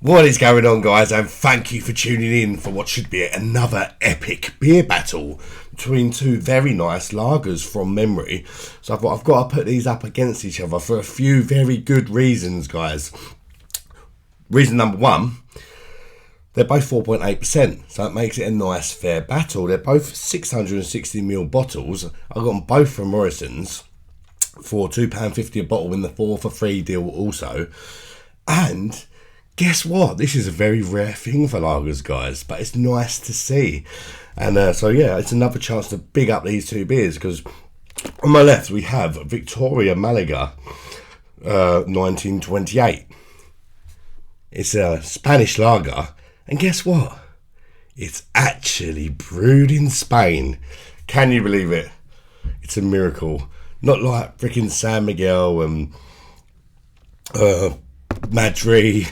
What is going on, guys, and thank you for tuning in for what should be another epic beer battle between two very nice lagers from memory. So I thought I've got to put these up against each other for a few very good reasons, guys. Reason number one, they're both 4.8%, so it makes it a nice fair battle. They're both 660ml bottles. I got them both from Morrison's for £2.50 a bottle in the 4 for 3 deal also. And guess what? This is a very rare thing for lagers, guys, but it's nice to see. And so yeah, it's another chance to big up these two beers, because on my left we have Victoria Malaga 1928. It's a Spanish lager, and guess what? It's actually brewed in Spain. Can you believe it? It's a miracle. Not like freaking San Miguel and Madrid,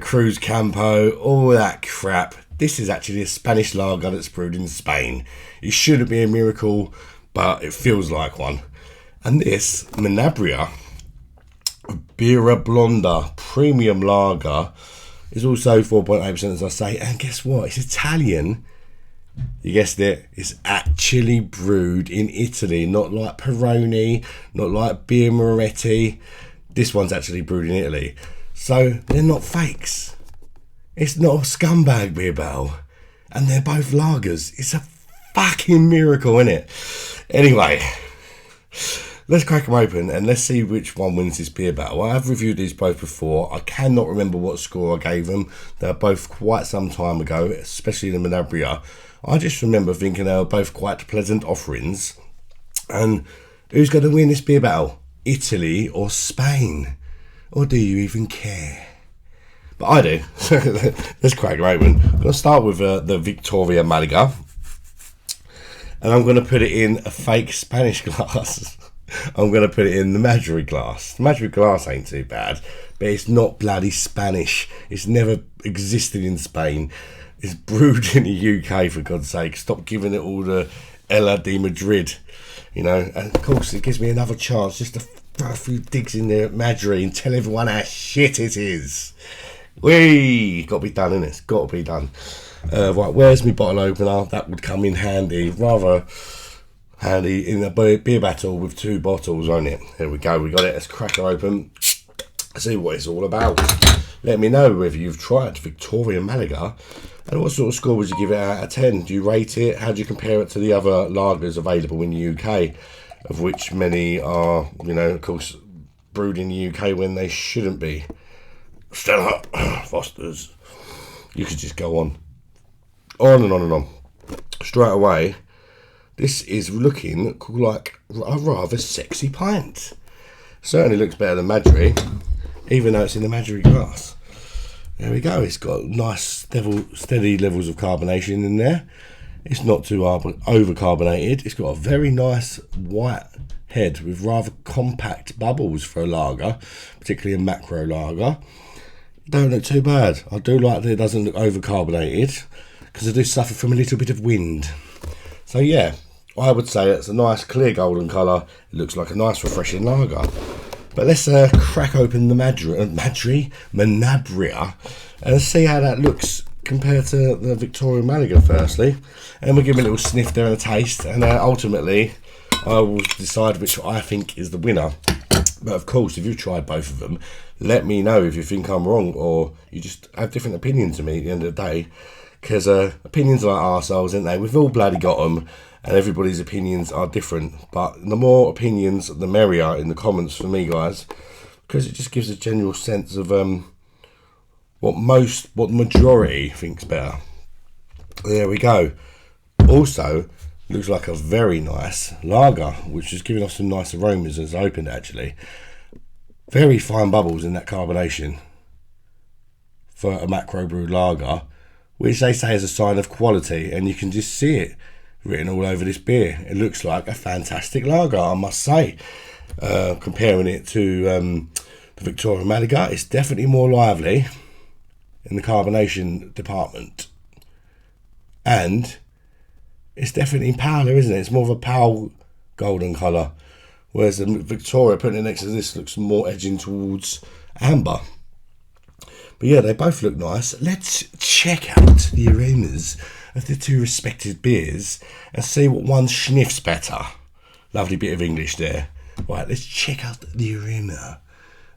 Cruz Campo, all that crap. This is actually a Spanish lager that's brewed in Spain. It shouldn't be a miracle, but it feels like one. And this Menabrea Birra Bionda premium lager is also 4.8%, as I say. And guess what? It's Italian. You guessed it. It's actually brewed in Italy, not like Peroni, not like Beer Moretti. This one's actually brewed in Italy. So they're not fakes. It's not a scumbag beer battle. And they're both lagers. It's a fucking miracle, isn't it? Anyway, let's crack them open and let's see which one wins this beer battle. I have reviewed these both before. I cannot remember what score I gave them. They're both quite some time ago, especially the Menabrea. I just remember thinking they were both quite pleasant offerings. And who's going to win this beer battle? Italy or Spain? Or do you even care? But I do. Let's crack them open. I'm going to start with the Victoria Malaga. And I'm going to put it in a fake Spanish glass. I'm going to put it in the Madrid glass. The Madrid glass ain't too bad, but it's not bloody Spanish. It's never existed in Spain. It's brewed in the UK, for God's sake. Stop giving it all the Ella de Madrid, you know. And of course, it gives me another chance just to throw a few digs in there at Madrid and tell everyone how shit it is. Whee! Got to be done, innit? It's got to be done. Right, where's my bottle opener? That would come in handy, rather handy in a beer battle with two bottles on it. There we go, we got it. Let's crack her open, see what it's all about. Let me know whether you've tried Victoria Malaga and what sort of score would you give it out of 10. Do you rate it? How do you compare it to the other lagers available in the UK, of which many are, you know, of course, brewed in the UK when they shouldn't be? Stella, Foster's, you could just go on and on and on. Straight away, this is looking like a rather sexy pint. Certainly looks better than Madrid, even though it's in the Madrid glass. There we go. It's got nice steady levels of carbonation in there. It's not too over-carbonated. It's got a very nice white head with rather compact bubbles for a lager, particularly a macro lager. Don't look too bad. I do like that it doesn't look over-carbonated, because I do suffer from a little bit of wind. So yeah, I would say it's a nice clear golden colour. It looks like a nice refreshing lager. But let's crack open the Menabrea and see how that looks compared to the Victoria Malaga firstly. And we'll give it a little sniff there and a taste, and ultimately I will decide which I think is the winner. But of course, if you've tried both of them, let me know if you think I'm wrong or you just have different opinions to me at the end of the day. Because opinions are like arseholes, aren't they? We've all bloody got them, and everybody's opinions are different. But the more opinions, the merrier in the comments for me, guys. Because it just gives a general sense of what the majority thinks better. There we go. Also, looks like a very nice lager, which is giving us some nice aromas as opened, actually. Very fine bubbles in that carbonation for a macro brewed lager, which they say is a sign of quality, and you can just see it written all over this beer. It looks like a fantastic lager, I must say. Comparing it to the Victoria Malaga, it's definitely more lively in the carbonation department, and it's definitely paler, isn't it? It's more of a pale golden colour, whereas the Victoria, putting it next to this, looks more edging towards amber. But yeah, they both look nice. Let's check out the aromas of the two respective beers and see what one sniffs better. Lovely bit of English there. Right, let's check out the aroma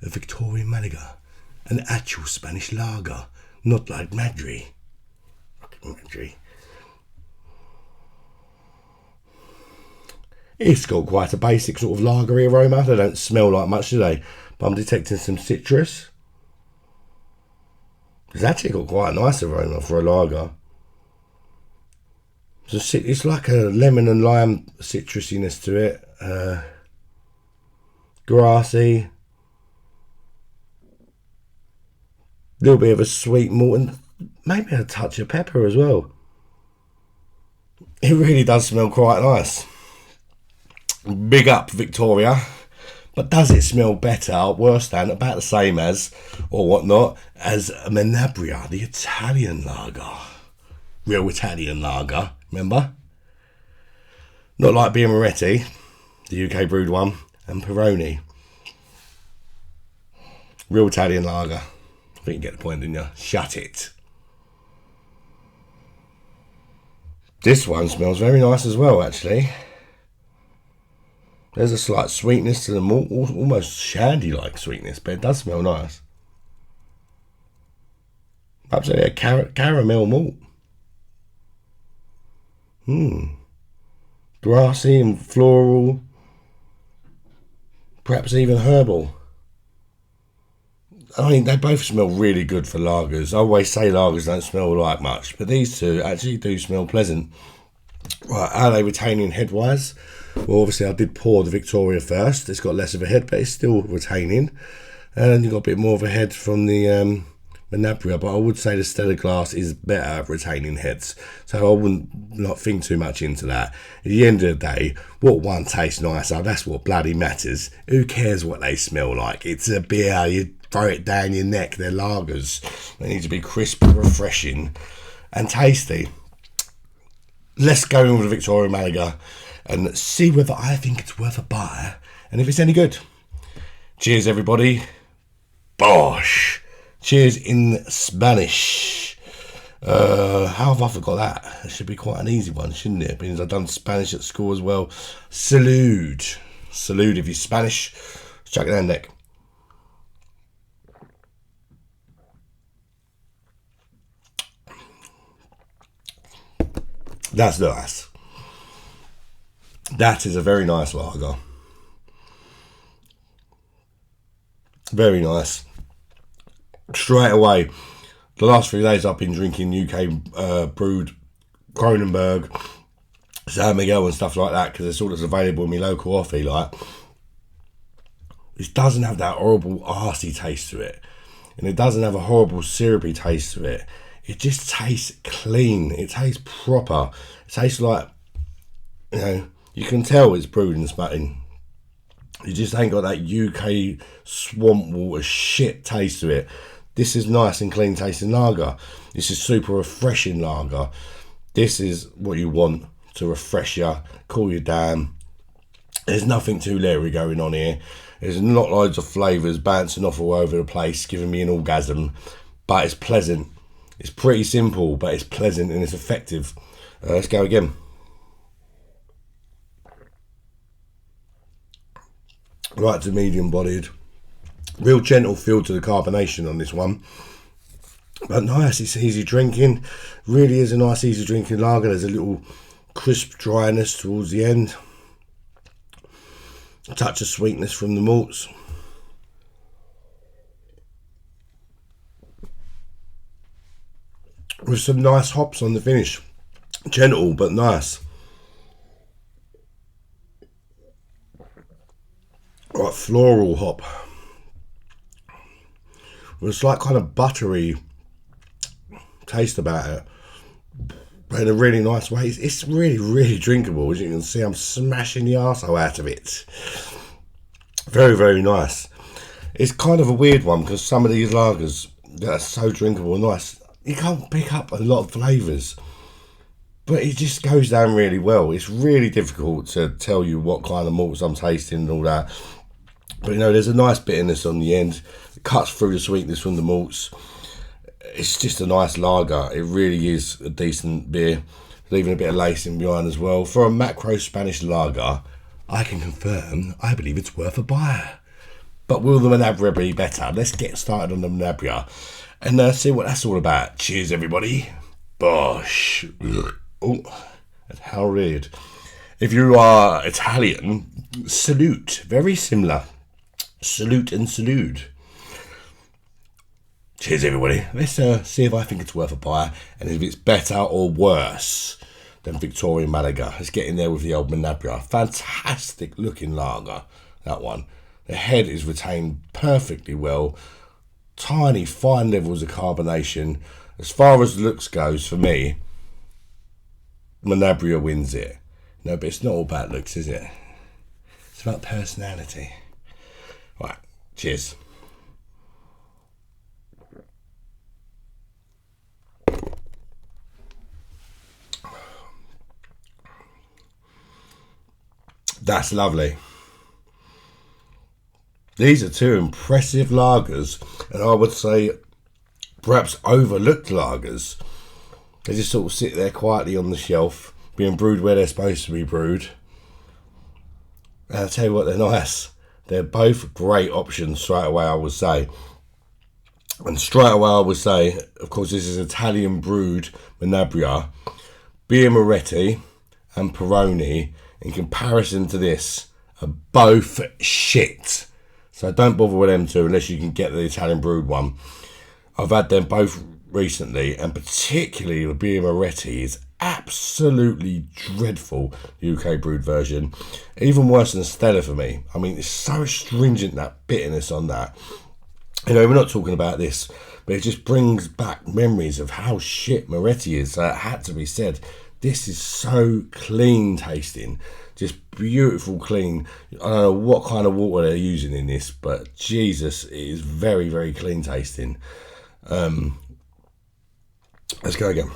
of Victoria Malaga. An actual Spanish lager, not like Madrid. Madrid. It's got quite a basic sort of lagery aroma. They don't smell like much, do they? But I'm detecting some citrus. It's actually got quite a nice aroma for a lager. It's like a lemon and lime citrusiness to it. Grassy. A little bit of a sweet malt and maybe a touch of pepper as well. It really does smell quite nice. Big up Victoria. But does it smell better, worse than, about the same as, or whatnot, as Menabrea, the Italian lager? Real Italian lager, remember? Not like Birra, the UK brewed one, and Peroni. Real Italian lager. I think you get the point, didn't you? Shut it. This one smells very nice as well, actually. There's a slight sweetness to the malt, almost shandy-like sweetness, but it does smell nice. Perhaps a caramel malt. Grassy and floral. Perhaps even herbal. I mean, they both smell really good for lagers. I always say lagers don't smell like much, but these two actually do smell pleasant. Right, how are they retaining head-wise? Well, obviously I did pour the Victoria first. It's got less of a head, but it's still retaining. And you've got a bit more of a head from the Menabrea, but I would say the Stella Glass is better at retaining heads. So I wouldn't not think too much into that. At the end of the day, what one tastes nicer, that's what bloody matters. Who cares what they smell like? It's a beer, you throw it down your neck. They're lagers. They need to be crisp, refreshing and tasty. Let's go in with the Victoria Malaga and see whether I think it's worth a buy and if it's any good. Cheers, everybody. Bosh. Cheers in Spanish. How have I forgot that? It should be quite an easy one, shouldn't it? Because I've done Spanish at school as well. Salud. Salud if you're Spanish. Chuck it down, Nick. That's nice. That is a very nice lager. Very nice. Straight away, the last few days I've been drinking UK brewed Kronenberg, San Miguel and stuff like that because it's all that's available in my local offie. Like, it doesn't have that horrible arsey taste to it, and it doesn't have a horrible syrupy taste to it. It just tastes clean. It tastes proper. It tastes like, you know, you can tell it's brewed in Spain. You just ain't got that UK swamp water shit taste to it. This is nice and clean tasting lager. This is super refreshing lager. This is what you want to refresh you, cool you down. There's nothing too leery going on here. There's not loads of flavours bouncing off all over the place, giving me an orgasm. But it's pleasant. It's pretty simple, but it's pleasant and it's effective. Let's go again. Right to medium bodied. Real gentle feel to the carbonation on this one. But nice, it's easy drinking. Really is a nice easy drinking lager. There's a little crisp dryness towards the end. A touch of sweetness from the malts. With some nice hops on the finish. Gentle but nice. Right, floral hop. With a slight kind of buttery taste about it. But in a really nice way. It's really, really drinkable. As you can see, I'm smashing the arsehole out of it. Very, very nice. It's kind of a weird one because some of these lagers that are so drinkable and nice, you can't pick up a lot of flavours, but it just goes down really well. It's really difficult to tell you what kind of malts I'm tasting and all that, but you know, there's a nice bitterness on the end. It cuts through the sweetness from the malts. It's just a nice lager. It really is a decent beer. Leaving a bit of lacing behind as well. For a macro Spanish lager, I can confirm I believe it's worth a buy. But will the Menabrea be better? Let's get started on the Menabrea and see what that's all about. Cheers, everybody. Bosh. Oh, that's how rude. If you are Italian, salute. Very similar. Salute and salute. Cheers, everybody. Let's see if I think it's worth a buy and if it's better or worse than Victorian Malaga. Let's get in there with the old Menabrea. Fantastic looking lager, that one. The head is retained perfectly well. Tiny, fine levels of carbonation. As far as looks goes, for me, Menabrea wins it. No, but it's not all about looks, is it? It's about personality. Right, cheers. That's lovely. These are two impressive lagers, and I would say perhaps overlooked lagers. They just sort of sit there quietly on the shelf, being brewed where they're supposed to be brewed. And I'll tell you what, they're nice. They're both great options straight away, I would say. And straight away I would say, of course, this is Italian brewed Menabrea. Birra Moretti and Peroni, in comparison to this, are both shit. So don't bother with them two unless you can get the Italian brewed one. I've had them both recently, and particularly the Birra Moretti is absolutely dreadful, the UK brewed version. Even worse than Stella for me. I mean, it's so stringent, that bitterness on that. You know, we're not talking about this, but it just brings back memories of how shit Moretti is. So it had to be said. This is so clean tasting, just beautiful clean. I don't know what kind of water they're using in this, but Jesus, it is very, very clean tasting. Let's go again.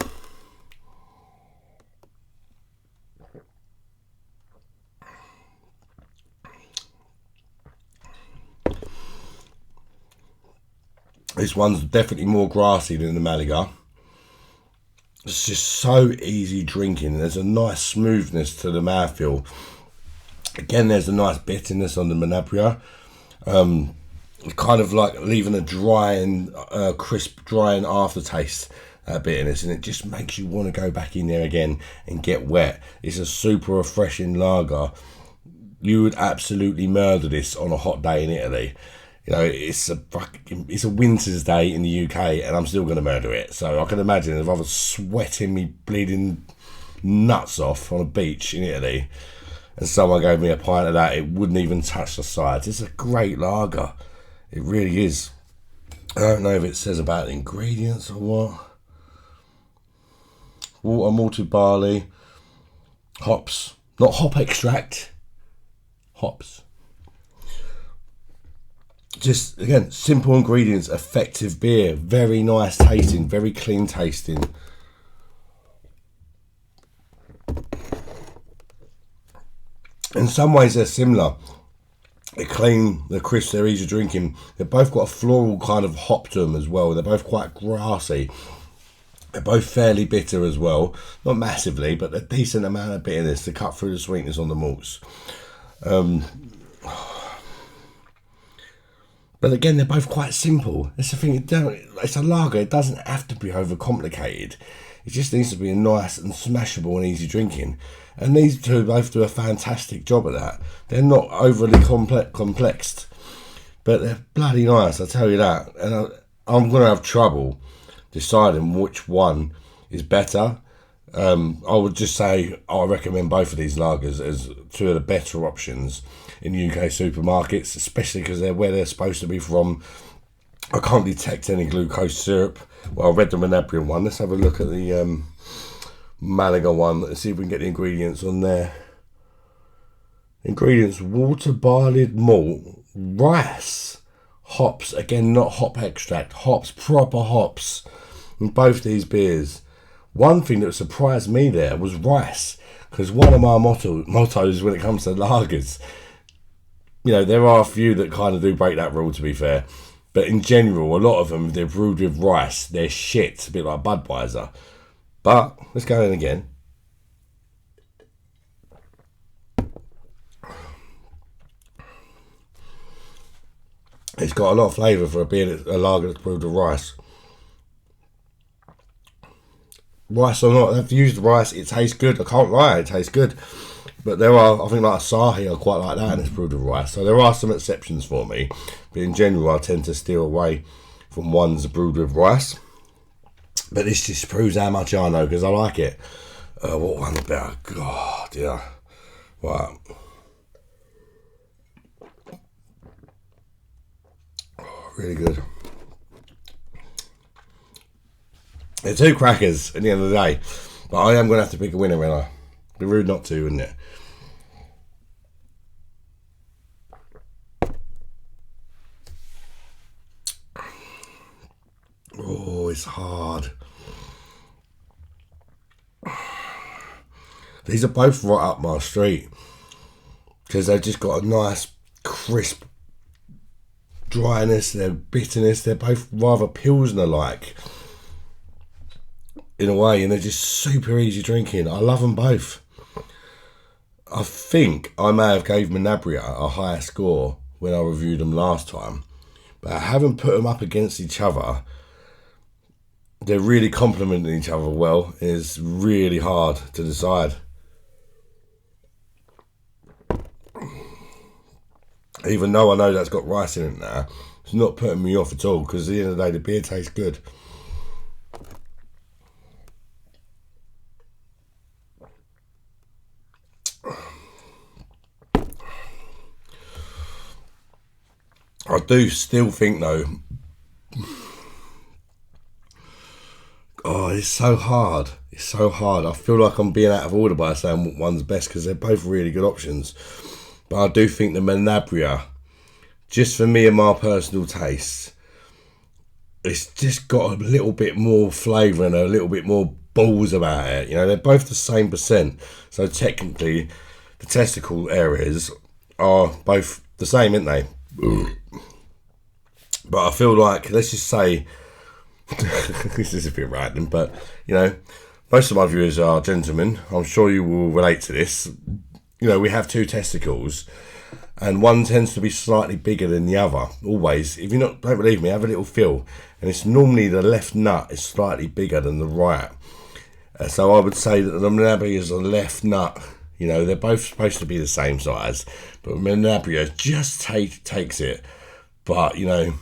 This one's definitely more grassy than the Malaga. It's just so easy drinking. There's a nice smoothness to the mouthfeel. Again, there's a nice bitterness on the Menabrea. Kind of like leaving a drying, crisp, drying aftertaste, that bitterness. And it just makes you want to go back in there again and get wet. It's a super refreshing lager. You would absolutely murder this on a hot day in Italy. You know, it's a winter's day in the UK and I'm still going to murder it. So I can imagine if I was sweating me bleeding nuts off on a beach in Italy and someone gave me a pint of that, it wouldn't even touch the sides. It's a great lager. It really is. I don't know if it says about the ingredients or what. Water, malted barley, hops. Not hop extract, hops. Just, again, simple ingredients, effective beer. Very nice tasting, very clean tasting. In some ways, they're similar. They're clean, they're crisp, they're easy drinking. They've both got a floral kind of hop to them as well. They're both quite grassy. They're both fairly bitter as well. Not massively, but a decent amount of bitterness to cut through the sweetness on the malts. But again, they're both quite simple. That's the thing. It's a lager. It doesn't have to be overcomplicated. It just needs to be nice and smashable and easy drinking. And these two both do a fantastic job at that. They're not overly complexed, but they're bloody nice, I'll tell you that. And I'm going to have trouble deciding which one is better. I would just say I recommend both of these lagers as two of the better options in UK supermarkets, especially because they're where they're supposed to be from. I can't detect any glucose syrup. Well, I read the Menabrea one. Let's have a look at the Malaga one. Let's see if we can get the ingredients on there. Ingredients: water, barley malt, rice, hops. Again, not hop extract. Hops, proper hops in both these beers. One thing that surprised me there was rice, because one of my mottos when it comes to lagers, you know, there are a few that kind of do break that rule, to be fair. But in general, a lot of them, they're brewed with rice. They're shit, a bit like Budweiser. But let's go in again. It's got a lot of flavour for a lager that's brewed with rice. Rice or not, I've used rice, it tastes good. I can't lie, it tastes good. But there are, I think like Asahi, I quite like that, and it's brewed with rice. So there are some exceptions for me. But in general, I tend to steer away from ones brewed with rice. But this just proves how much I know, because I like it. What one about? God, yeah. Right. Oh, really good. They're two crackers at the end of the day. But I am going to have to pick a winner, when I. Be rude not to, wouldn't it? Oh, it's hard. These are both right up my street, because they've just got a nice crisp dryness, their bitterness. They're both rather Pilsner-like in a way, and they're just super easy drinking. I love them both. I think I may have gave Menabrea a higher score when I reviewed them last time, but I haven't put them up against each other. They're really complementing each other well. It's really hard to decide. Even though I know that's got rice in it now, it's not putting me off at all, because at the end of the day, the beer tastes good. I do still think though, oh, it's so hard. It's so hard. I feel like I'm being out of order by saying what one's best, because they're both really good options. But I do think the Menabrea, just for me and my personal taste, it's just got a little bit more flavour and a little bit more balls about it. You know, they're both the same percent. So technically, the testicle areas are both the same, aren't they? But I feel like, let's just say, this is a bit random, but, you know, most of my viewers are gentlemen. I'm sure you will relate to this. You know, we have two testicles, and one tends to be slightly bigger than the other. Always. If you don't believe me, have a little feel. And it's normally the left nut is slightly bigger than the right. So I would say that the Menabrea is the left nut. You know, they're both supposed to be the same size, but Menabrea just takes it. But, you know,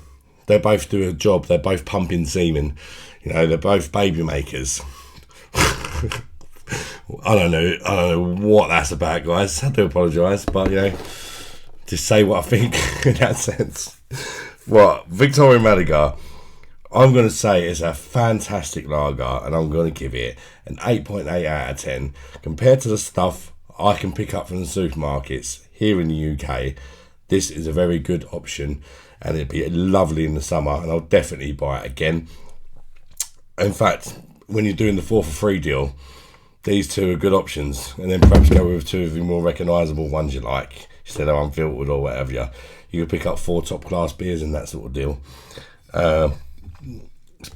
they both do a job. They're both pumping semen. You know, they're both baby makers. I don't know what that's about, guys. I do apologise, but, you know, just say what I think in that sense. Well, Victoria Malaga, I'm going to say it's a fantastic lager, and I'm going to give it an 8.8 out of 10. Compared to the stuff I can pick up from the supermarkets here in the UK, this is a very good option, and it'd be lovely in the summer, and I'll definitely buy it again. In fact, when you're doing the 4 for 3 deal, these two are good options, and then perhaps go with two of the more recognisable ones you like, instead of unfiltered or whatever. You could pick up 4 top class beers and that sort of deal.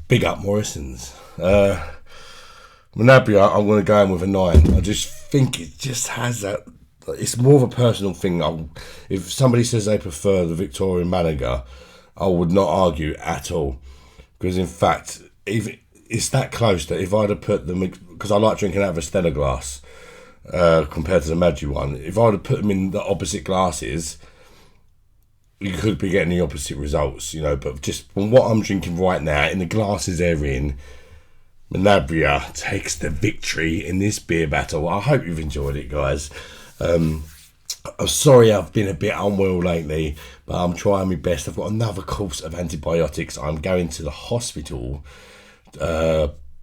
Big up Morrison's. Menabrea, I'm going to go in with a 9. I just think it just has that. It's more of a personal thing. If somebody says they prefer the Victoria Malaga, I would not argue at all, because in fact, if it's that close that if I'd have put them, because I like drinking out of a Stella glass compared to the Maggi one, if I'd have put them in the opposite glasses, you could be getting the opposite results, you know. But just from what I'm drinking right now, in the glasses they're in, Menabrea takes the victory in this beer battle. I hope you've enjoyed it, guys. I'm sorry I've been a bit unwell lately, but I'm trying my best. I've got another course of antibiotics. I'm going to the hospital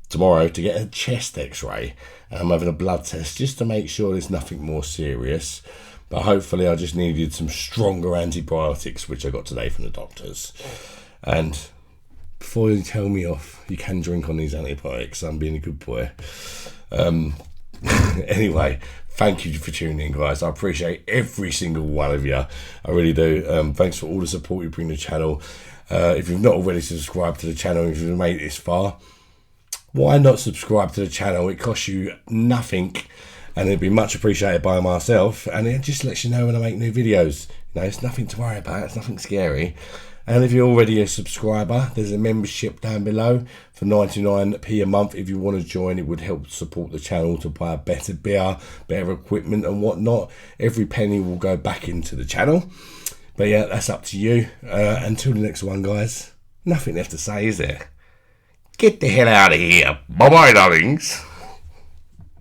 tomorrow to get a chest x-ray, and I'm having a blood test just to make sure there's nothing more serious. But hopefully I just needed some stronger antibiotics, which I got today from the doctors. And before you tell me off, you can drink on these antibiotics. I'm being a good boy. Anyway, thank you for tuning in, guys. I appreciate every single one of you. I really do. Thanks for all the support you bring to the channel. If you've not already subscribed to the channel, if you've made it this far, why not subscribe to the channel? It costs you nothing, and it'd be much appreciated by myself, and it just lets you know when I make new videos. You know, it's nothing to worry about, it's nothing scary. And if you're already a subscriber, there's a membership down below for 99p a month. If you want to join, it would help support the channel to buy better beer, better equipment and whatnot. Every penny will go back into the channel. But yeah, that's up to you. Until the next one, guys, nothing left to say, is there? Get the hell out of here. Bye-bye, darlings.